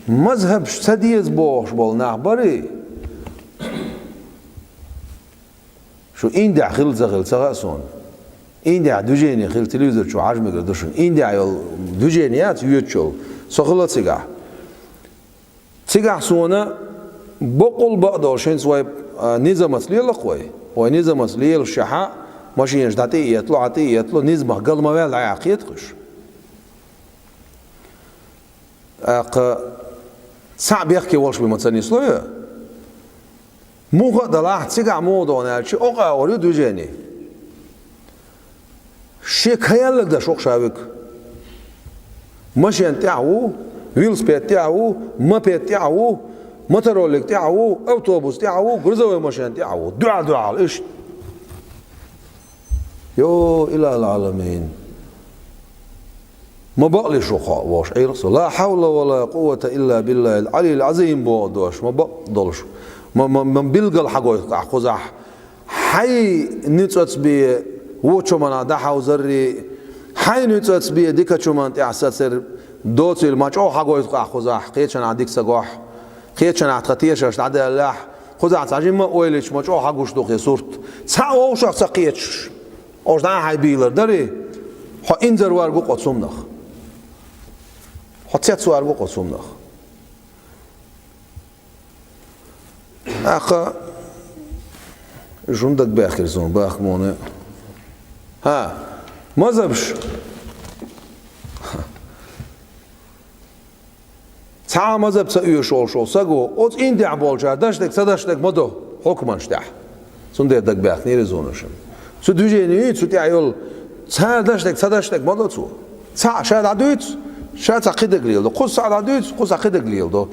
مذهب سديز بوش بول نخبري شو إندع خلصة غاسون إندع دوجيني خل تلفزيون شو عجمك ردوشن إندع يل دوجينيات يوتشول سخلت سيجا سونا بقول بقدر شين سواي نظام أصلي لقوي ونظام أصلي الشحاء ماشي يجدعتي يطلع نظام قل ما ولا عقيد خش صعب يحكي والش بمتسني سلوية مو هذا لا تيجا موضوعنا شيء أقع وريد وجاني شيء خيالك ده شوق شابك ماشي تاعو ويلز تاعو ما تاعو موتورولك تاعو أوتوبوس تاعو غرزوي ماشي تاعو دعاء إيش يو إلى العالمين ما بقلي شوخاء واش أي رسول لا حول ولا قوة إلا بالله العلي العظيم بودوش ما بقدرش ما بيلقى الحقوق أخذها حي نتوت بي وشو منا ده حوزري حي نتوت بي ديك شو من تعسر دوت الماتش أو حقوق أخذها قيتشنا عندك سجاح قيتشنا عتقتيش أشت عدا الله خذها تعجين ما أولش ماتش أو حقوش دوخي صورت ساو شخص قيتش أوش ده هاي بيلر دري ح إنزر وارجو قصوم نخ حتى سوار قصوم نخ أخا جندك باخر زون باخ مونه ها ما زبش تا ما زب سأيو شول ساقو أوت إن دع بالجار داشتك مدو حكمان شتاح سون دك باخ نير زونشم سو دوجيني سو تعيول تا داشتك مدو تو تا شاد عدوت شاد عقيدة قليل دو قص عدوت قص عقيدة قليل دو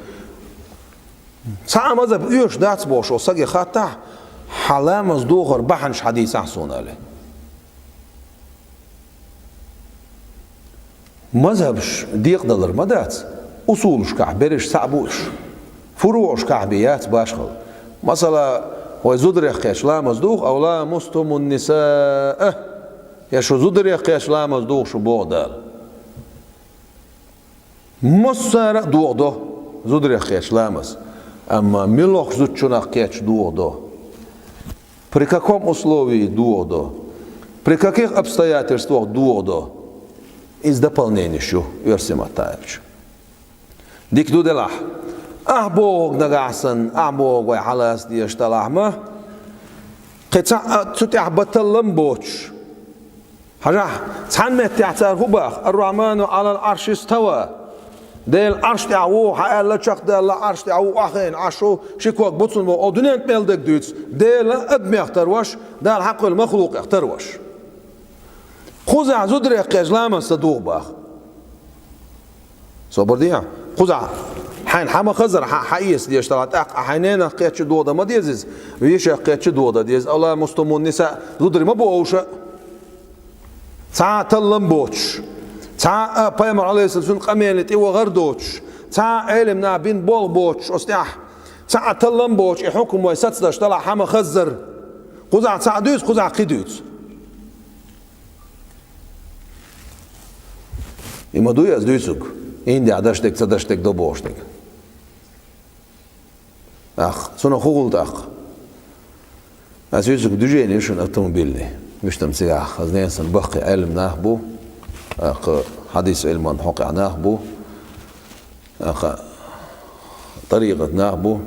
تا ما زب يوش دات بوشو ساقي خاطع حلام مصدوغر بحنش حديث أحسن عليه مذهبش ديق دلر مدات أصولش كعبرش صعبوش فروعش كعبيات باشخل مثلا هو زودريخ كيش لا مصدوغ أو لا مستم النساء يا شو زودريخ كيش لا مصدوغ شو بوغدال مصر دوغ دو زودريخ كيش لامس أما ملوخ زودشوناخ كيش دوغ до при каком условии дуо до при каких обстоятельствах дуо до из дополнения еще Йосиф Матаевич ديك دو دلح بوغ نغاسن بوغ وحلاس ديش تلحمه قطع تتع بطلن بوش حاجة تحمت تعتر هباخ الرحمن على العرش استوى دل عرش تعو حال شق دل عرش تعو أخين عشو شكوك بطن وأدنى ملدك دوتس دل أدم يختروش دل حق المخلوق يختروش خزع زدر قجلام صدوق باخ صبر ديا خزع حين حما خزر حيس ديش طلعت حينين قيتش دودا ما ديزز ويش قيتش دودا ديز الله مستمون نساء زدر ما بوش ساعة لمبوش تا پیامبر علیه السلام قمیلت او غردوش تا علمنا بین بول بوش استیح تا تلم بوش حکم و ست داشت طلع هم خزر قزع تعدوس قزع قدوس اما دوی از دویسوک این دی عداشتک صداشتک دو بوشتک سونا خوغلت از دویسوک دوجینیشون اتومبیلی مشتم سیاح از نیسان بخی علم نهبو حديث علم حقعناه بو طريقة نهبو